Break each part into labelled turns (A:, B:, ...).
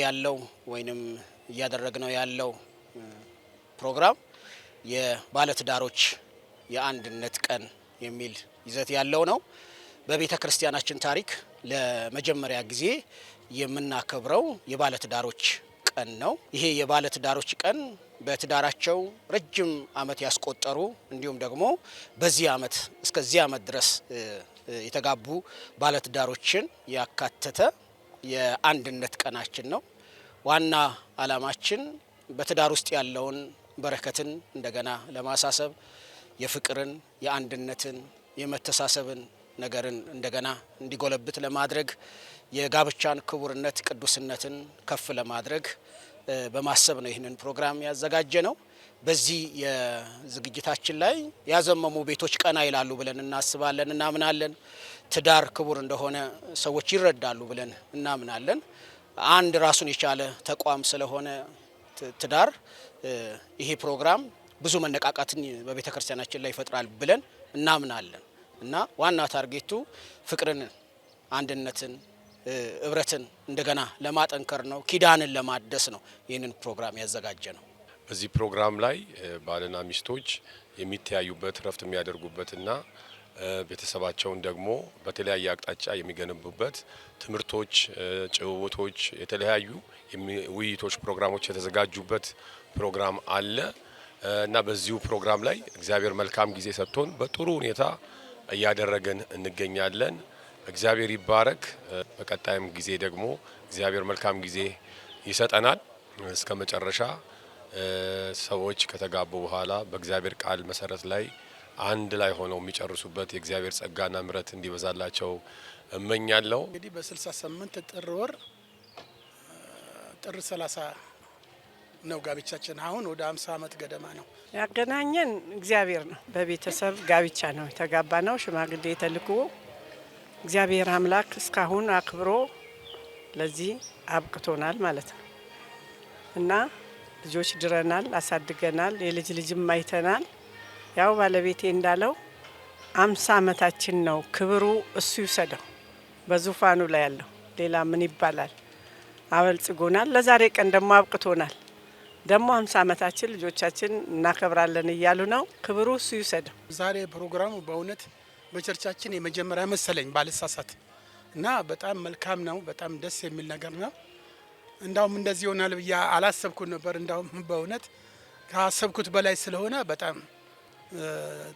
A: ያለው ወይንም እያደረግነው ያለው ፕሮግራም የባለትዳሮች የአንድነት ቀን የሚል ይዘት ያለው ነው። በቤተ ክርስቲያናችን ታሪክ ለመጀመሪያ ጊዜ የምናከብረው የባለትዳሮች ቀን ነው። ይሄ የባለትዳሮች ቀን በትዳራቸው ረጅም ዓመት ያስቆጠሩ እንዲሁም ደግሞ በዚህ ዓመት እስከዚህ ዓመት ድረስ የተጋቡ ባለትዳሮችን ያካተተ የአንድነት ቀናችን ነው። ዋና ዓላማችን በትዳር ውስጥ ያለውን በረከትን እንደገና ለማሳሰብ የፍቅርን፣ የአንድነትን፣ የመተሳሰብን ነገርን እንደገና እንዲጎለብት ለማድረግ የጋብቻን ክቡርነት፣ ቅዱስነትን ከፍ ለማድረግ በማሰብ ነው ይህንን ፕሮግራም ያዘጋጀ ነው። በዚህ የዝግጅታችን ላይ ያዘመሙ ቤቶች ቀና ይላሉ ብለን እናስባለን፣ እናምናለን። ትዳር ክቡር እንደሆነ ሰዎች ይረዳሉ ብለን እናምናለን። አንድ ራሱን የቻለ ተቋም ስለሆነ ትዳር ይሄ ፕሮግራም ብዙ መነቃቃትን በቤተ ክርስቲያናችን ላይ ይፈጥራል ብለን እናምናለን እና ዋና ታርጌቱ ፍቅርን፣ አንድነትን፣ ህብረትን እንደገና ለማጠንከር ነው። ኪዳንን ለማደስ ነው ይህንን ፕሮግራም ያዘጋጀ ነው።
B: በዚህ ፕሮግራም ላይ ባልና ሚስቶች የሚተያዩበት ረፍት የሚያደርጉበትና ቤተሰባቸውን ደግሞ በተለያየ አቅጣጫ የሚገነቡበት ትምህርቶች፣ ጭውውቶች፣ የተለያዩ ውይይቶች፣ ፕሮግራሞች የተዘጋጁበት ፕሮግራም አለ እና በዚሁ ፕሮግራም ላይ እግዚአብሔር መልካም ጊዜ ሰጥቶን በጥሩ ሁኔታ እያደረገን እንገኛለን። እግዚአብሔር ይባረክ። በቀጣይም ጊዜ ደግሞ እግዚአብሔር መልካም ጊዜ ይሰጠናል። እስከ መጨረሻ ሰዎች ከተጋቡ በኋላ በእግዚአብሔር ቃል መሰረት ላይ አንድ ላይ ሆነው የሚጨርሱበት የእግዚአብሔር ጸጋና ምሕረት እንዲበዛላቸው እመኛለሁ።
C: እንግዲህ በ68 ጥር ወር ጥር 30 ነው ጋብቻችን። አሁን ወደ 50 ዓመት ገደማ ነው።
D: ያገናኘን እግዚአብሔር ነው። በቤተሰብ ጋብቻ ነው የተጋባ ነው። ሽማግሌ ተልኮ እግዚአብሔር አምላክ እስካሁን አክብሮ ለዚህ አብቅቶናል ማለት ነው እና ልጆች ድረናል፣ አሳድገናል፣ የልጅ ልጅም አይተናል። ያው ባለቤቴ እንዳለው 50 ዓመታችን ነው። ክብሩ እሱ ይውሰደው በዙፋኑ ላይ ያለው ሌላ ምን ይባላል? አበልጽጎናል። ለዛሬ ቀን ደግሞ አብቅቶናል። ደግሞ 50 ዓመታችን ልጆቻችን እናከብራለን እያሉ ነው። ክብሩ እሱ ይውሰደው።
C: ዛሬ ፕሮግራሙ በእውነት በቸርቻችን የመጀመሪያ መሰለኝ ባልሳሳት እና በጣም መልካም ነው። በጣም ደስ የሚል ነገር ነው። እንዳውም እንደዚህ ይሆናል ብዬ አላሰብኩት ነበር። እንዳውም በእውነት ካሰብኩት በላይ ስለሆነ በጣም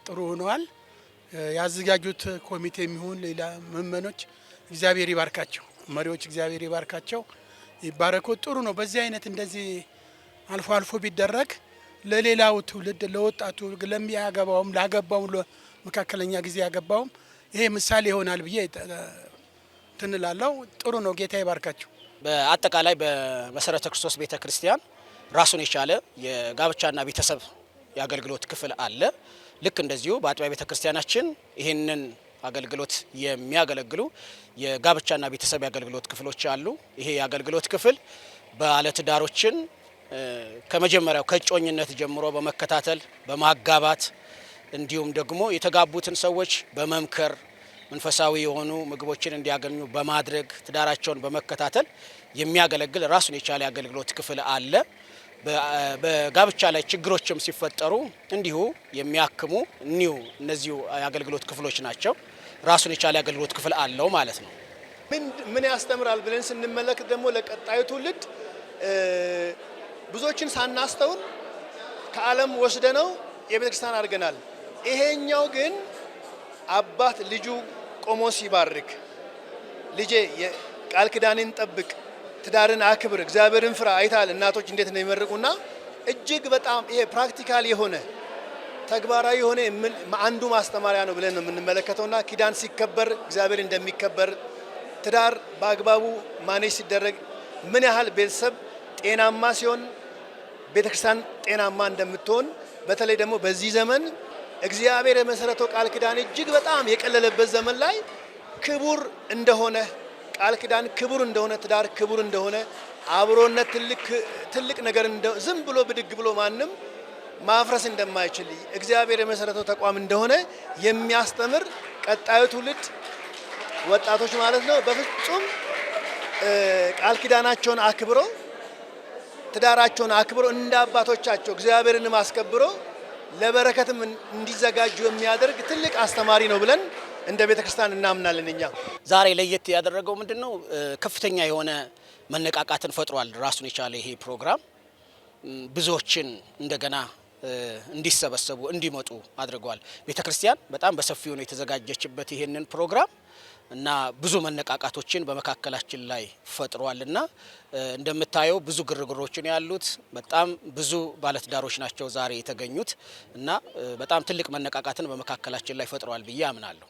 C: ጥሩ ሆነዋል። ያዘጋጁት ኮሚቴ የሚሆን ሌላ ምእመኖች እግዚአብሔር ይባርካቸው፣ መሪዎች እግዚአብሔር ይባርካቸው፣ ይባረኩ። ጥሩ ነው። በዚህ አይነት እንደዚህ አልፎ አልፎ ቢደረግ ለሌላው ትውልድ፣ ለወጣቱ፣ ለሚያገባውም፣ ላገባውም፣ ለመካከለኛ ጊዜ ያገባውም ይሄ ምሳሌ ይሆናል ብዬ ትንላለው። ጥሩ ነው። ጌታ ይባርካቸው።
A: በአጠቃላይ በመሰረተ ክርስቶስ ቤተ ክርስቲያን ራሱን የቻለ የጋብቻና ቤተሰብ የአገልግሎት ክፍል አለ። ልክ እንደዚሁ በአጥቢያ ቤተ ክርስቲያናችን ይህንን አገልግሎት የሚያገለግሉ የጋብቻና ቤተሰብ የአገልግሎት ክፍሎች አሉ። ይሄ የአገልግሎት ክፍል ባለትዳሮችን ከመጀመሪያው ከእጮኝነት ጀምሮ በመከታተል በማጋባት እንዲሁም ደግሞ የተጋቡትን ሰዎች በመምከር መንፈሳዊ የሆኑ ምግቦችን እንዲያገኙ በማድረግ ትዳራቸውን በመከታተል የሚያገለግል ራሱን የቻለ የአገልግሎት ክፍል አለ። በጋብቻ ላይ ችግሮችም ሲፈጠሩ እንዲሁ የሚያክሙ እነዚሁ የአገልግሎት ክፍሎች ናቸው። ራሱን የቻለ የአገልግሎት ክፍል አለው ማለት ነው።
E: ምን ያስተምራል ብለን ስንመለከት ደግሞ ለቀጣዩ ትውልድ ብዙዎችን ሳናስተውል ከዓለም ወስደነው የቤተ ክርስቲያን አድርገናል። ይሄኛው ግን አባት ልጁ ቆሞ ሲባርክ ልጄ ቃል ኪዳንን ጠብቅ፣ ትዳርን አክብር፣ እግዚአብሔርን ፍራ አይታል እናቶች እንዴት ነው የሚመርቁና እጅግ በጣም ይሄ ፕራክቲካል የሆነ ተግባራዊ የሆነ አንዱ ማስተማሪያ ነው ብለን ነው የምንመለከተውና ኪዳን ሲከበር እግዚአብሔር እንደሚከበር ትዳር በአግባቡ ማኔጅ ሲደረግ ምን ያህል ቤተሰብ ጤናማ ሲሆን ቤተክርስቲያን ጤናማ እንደምትሆን በተለይ ደግሞ በዚህ ዘመን እግዚአብሔር የመሰረተው ቃል ኪዳን እጅግ በጣም የቀለለበት ዘመን ላይ ክቡር እንደሆነ ቃል ኪዳን ክቡር እንደሆነ ትዳር ክቡር እንደሆነ አብሮነት ትልቅ ነገር ዝም ብሎ ብድግ ብሎ ማንም ማፍረስ እንደማይችል እግዚአብሔር የመሰረተው ተቋም እንደሆነ የሚያስተምር ቀጣዩ ትውልድ ወጣቶች ማለት ነው በፍጹም ቃል ኪዳናቸውን አክብሮ ትዳራቸውን አክብሮ እንደ አባቶቻቸው እግዚአብሔርን ማስከብሮ ለበረከትም እንዲዘጋጁ የሚያደርግ ትልቅ አስተማሪ ነው ብለን እንደ ቤተክርስቲያን እናምናለን። እኛ
A: ዛሬ ለየት ያደረገው ምንድነው? ከፍተኛ የሆነ መነቃቃትን ፈጥሯል። ራሱን የቻለ ይሄ ፕሮግራም ብዙዎችን እንደገና እንዲሰበሰቡ እንዲመጡ አድርገዋል። ቤተክርስቲያን በጣም በሰፊው ነው የተዘጋጀችበት ይሄንን ፕሮግራም እና ብዙ መነቃቃቶችን በመካከላችን ላይ ፈጥሯልና እንደምታየው ብዙ ግርግሮችን ያሉት በጣም ብዙ ባለትዳሮች ናቸው ዛሬ የተገኙት እና በጣም ትልቅ መነቃቃትን በመካከላችን ላይ ፈጥሯል ብዬ አምናለሁ።